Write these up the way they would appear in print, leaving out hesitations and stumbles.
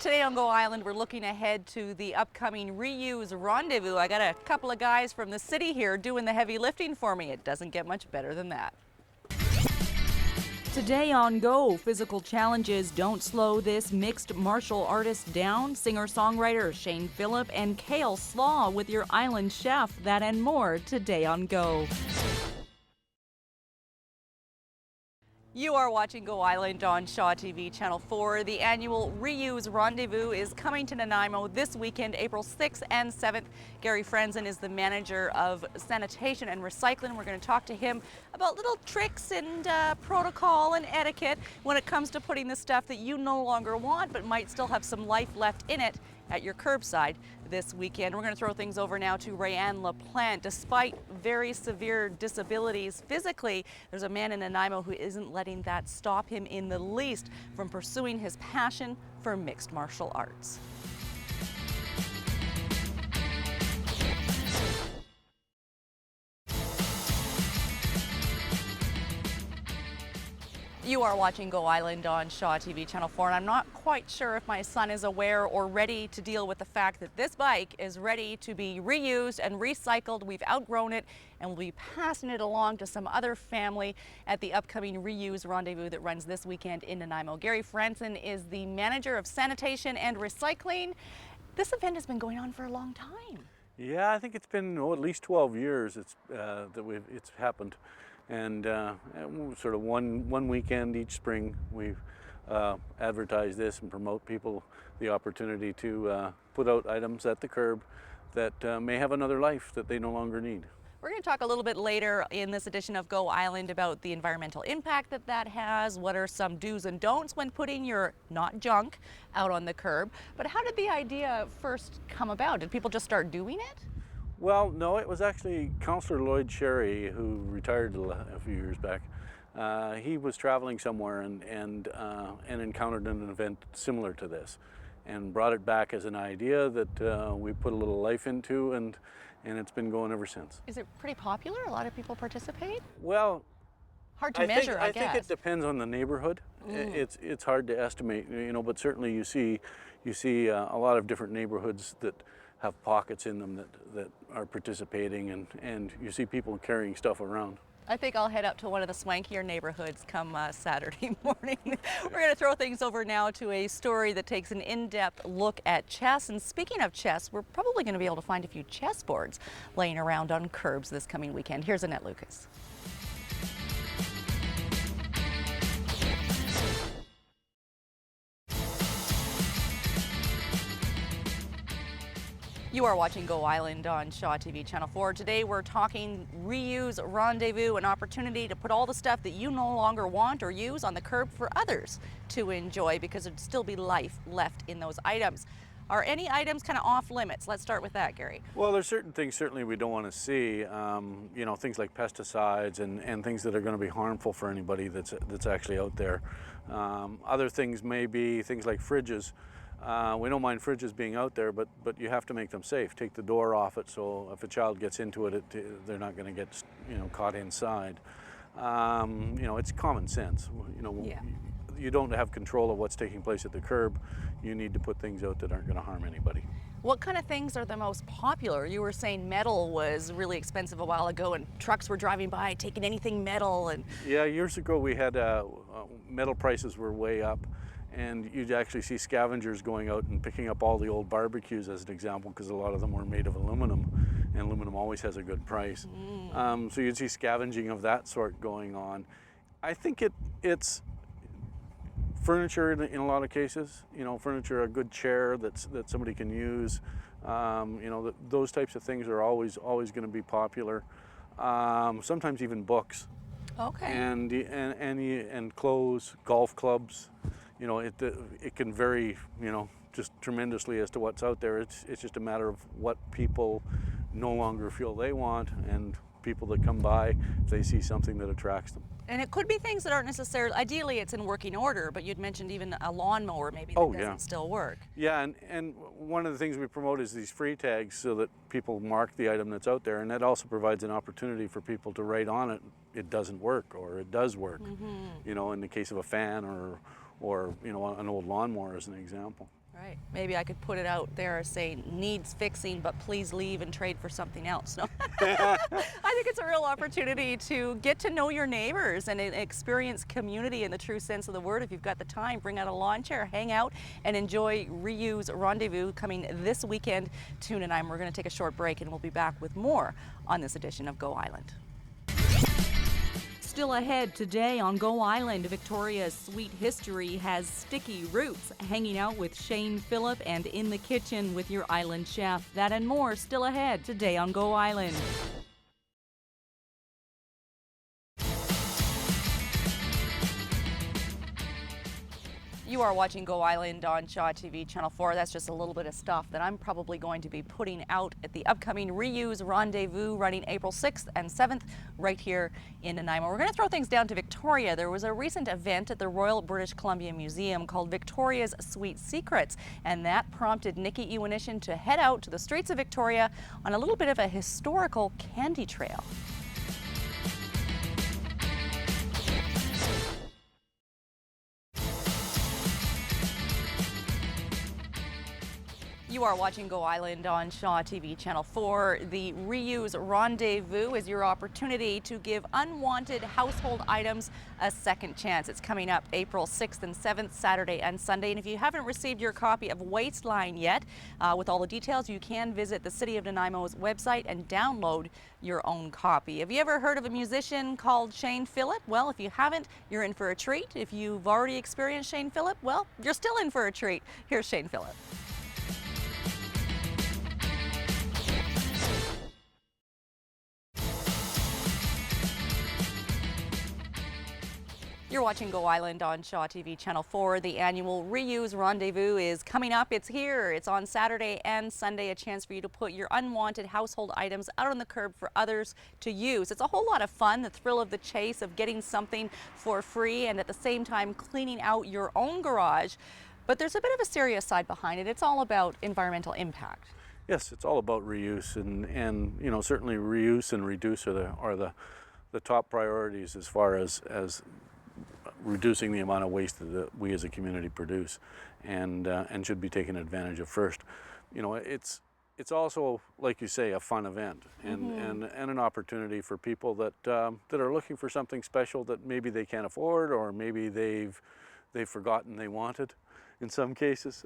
Today on Go Island, we're looking ahead to the upcoming Reuse Rendezvous. I got a couple of guys from the city here doing the heavy lifting for me. It doesn't get much better than that. Today on Go, physical challenges don't slow this mixed martial artist down. Singer-songwriter Shane Phillips and Kale Slaw with your island chef. That and more today on Go. You are watching Go Island on Shaw TV Channel 4. The annual Reuse Rendezvous is coming to Nanaimo this weekend, April 6th and 7th. Gary Franssen is the manager of Sanitation and Recycling. We're going to talk to him about little tricks and protocol and etiquette when it comes to putting the stuff that you no longer want but might still have some life left in it at your curbside this weekend. We're going to throw things over now to Rayanne LaPlante. Despite very severe disabilities physically, there's a man in Nanaimo who isn't letting that stop him in the least from pursuing his passion for mixed martial arts. You are watching Go Island on Shaw TV Channel 4, and I'm not quite sure if my son is aware or ready to deal with the fact that this bike is ready to be reused and recycled. We've outgrown it, and we'll be passing it along to some other family at the upcoming Reuse Rendezvous that runs this weekend in Nanaimo. Gary Franssen is the manager of Sanitation and Recycling. This event has been going on for a long time. Yeah, I think it's been at least 12 years it's happened. And sort of one weekend each spring, we advertise this and promote people the opportunity to put out items at the curb that may have another life that they no longer need. We're going to talk a little bit later in this edition of Go Island about the environmental impact that has, what are some do's and don'ts when putting your not junk out on the curb. But how did the idea first come about? Did people just start doing it? Well, no, it was actually Councillor Lloyd Sherry, who retired a few years back. He was traveling somewhere and encountered an event similar to this and brought it back as an idea that we put a little life into, and it's been going ever since. Is it pretty popular? A lot of people participate? Well, hard to measure, I guess. I think it depends on the neighborhood. It's hard to estimate, but certainly you see a lot of different neighborhoods that have pockets in them that are participating, and you see people carrying stuff around. I think I'll head up to one of the swankier neighborhoods come Saturday morning. We're going to throw things over now to a story that takes an in-depth look at chess. And speaking of chess, we're probably going to be able to find a few chessboards laying around on curbs this coming weekend. Here's Annette Lucas. You are watching Go Island on Shaw TV Channel 4. Today we're talking Reuse Rendezvous, an opportunity to put all the stuff that you no longer want or use on the curb for others to enjoy, because there'd still be life left in those items. Are any items kind of off limits? Let's start with that, Gary. Well, there's certain things certainly we don't want to see, things like pesticides and things that are going to be harmful for anybody that's actually out there. Other things may be things like fridges. We don't mind fridges being out there, but you have to make them safe. Take the door off it, so if a child gets into it, they're not going to get caught inside. It's common sense. Yeah. You don't have control of what's taking place at the curb. You need to put things out that aren't going to harm anybody. What kind of things are the most popular? You were saying metal was really expensive a while ago, and trucks were driving by taking anything metal. And yeah, years ago we had metal prices were way up. And you'd actually see scavengers going out and picking up all the old barbecues as an example, because a lot of them were made of aluminum, and aluminum always has a good price. So you'd see scavenging of that sort going on. I think it's furniture in a lot of cases. Furniture, a good chair that somebody can use. Those types of things are always going to be popular. Sometimes even books. Okay. And clothes, golf clubs. It can vary, just tremendously as to what's out there. It's just a matter of what people no longer feel they want, and people that come by, if they see something that attracts them. And it could be things that aren't necessarily, ideally it's in working order, but you'd mentioned even a lawnmower maybe that doesn't still work. Yeah, and one of the things we promote is these free tags so that people mark the item that's out there, and that also provides an opportunity for people to write on it, it doesn't work, or it does work, in the case of a fan or an old lawnmower as an example. Right. Maybe I could put it out there saying needs fixing, but please leave and trade for something else. No. I think it's a real opportunity to get to know your neighbors and experience community in the true sense of the word. If you've got the time, bring out a lawn chair, hang out, and enjoy Reuse Rendezvous coming this weekend to Nanaimo. We're going to take a short break and we'll be back with more on this edition of Go Island. Still ahead today on Go Island, Victoria's sweet history has sticky roots. Hanging out with Shane Phillip and in the kitchen with your island chef. That and more still ahead today on Go Island. You are watching Go Island on Shaw TV Channel 4. That's just a little bit of stuff that I'm probably going to be putting out at the upcoming Reuse Rendezvous running April 6th and 7th right here in Nanaimo. We're going to throw things down to Victoria. There was a recent event at the Royal British Columbia Museum called Victoria's Sweet Secrets, and that prompted Nikki Iwanishin to head out to the streets of Victoria on a little bit of a historical candy trail. You are watching Go Island on Shaw TV Channel 4. The Reuse Rendezvous is your opportunity to give unwanted household items a second chance. It's coming up April 6th and 7th, Saturday and Sunday. And if you haven't received your copy of Wasteline yet, with all the details, you can visit the City of Nanaimo's website and download your own copy. Have you ever heard of a musician called Shane Phillip? Well, if you haven't, you're in for a treat. If you've already experienced Shane Phillip, well, you're still in for a treat. Here's Shane Phillip. You're watching Go Island on Shaw TV Channel 4. The annual Reuse Rendezvous is coming up. It's here. It's on Saturday and Sunday, a chance for you to put your unwanted household items out on the curb for others to use. It's a whole lot of fun, the thrill of the chase of getting something for free and at the same time cleaning out your own garage. But there's a bit of a serious side behind it. It's all about environmental impact. Yes, it's all about reuse, and you know, certainly reuse and reduce are the top priorities as far as reducing the amount of waste that we as a community produce, and should be taken advantage of first. You know, it's also, like you say, a fun event and an opportunity for people that are looking for something special that maybe they can't afford, or maybe they've forgotten they wanted. In some cases,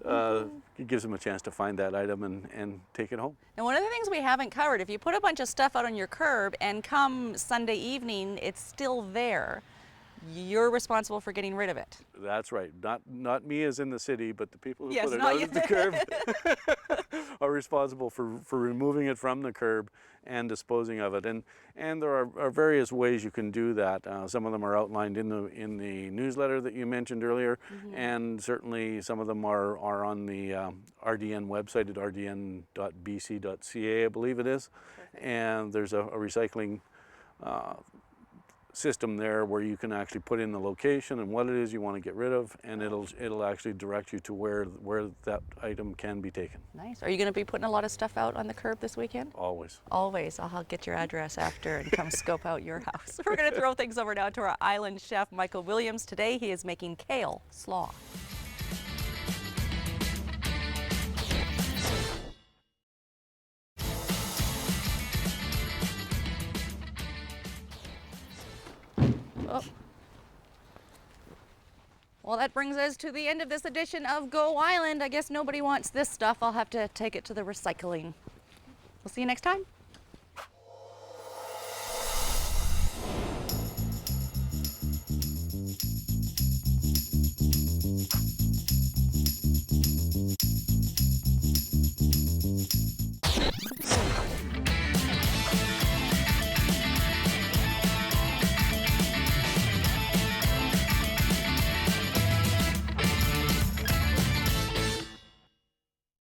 it gives them a chance to find that item and take it home. Now, one of the things we haven't covered, if you put a bunch of stuff out on your curb and come Sunday evening, it's still there, you're responsible for getting rid of it. That's right. Not me as in the city, but the people who yes, put it out at the curb are responsible for removing it from the curb and disposing of it. And there are various ways you can do that. Some of them are outlined in the newsletter that you mentioned earlier, and certainly some of them are on the RDN website at rdn.bc.ca, I believe it is. Perfect. And there's a recycling system there where you can actually put in the location and what it is you want to get rid of, and it'll actually direct you to where that item can be taken. Nice. Are you going to be putting a lot of stuff out on the curb this weekend? Always. Always. I'll get your address after and come scope out your house. We're going to throw things over now to our island chef, Michael Williams. Today he is making kale slaw. Oh. Well, that brings us to the end of this edition of Go Island. I guess nobody wants this stuff. I'll have to take it to the recycling. We'll see you next time.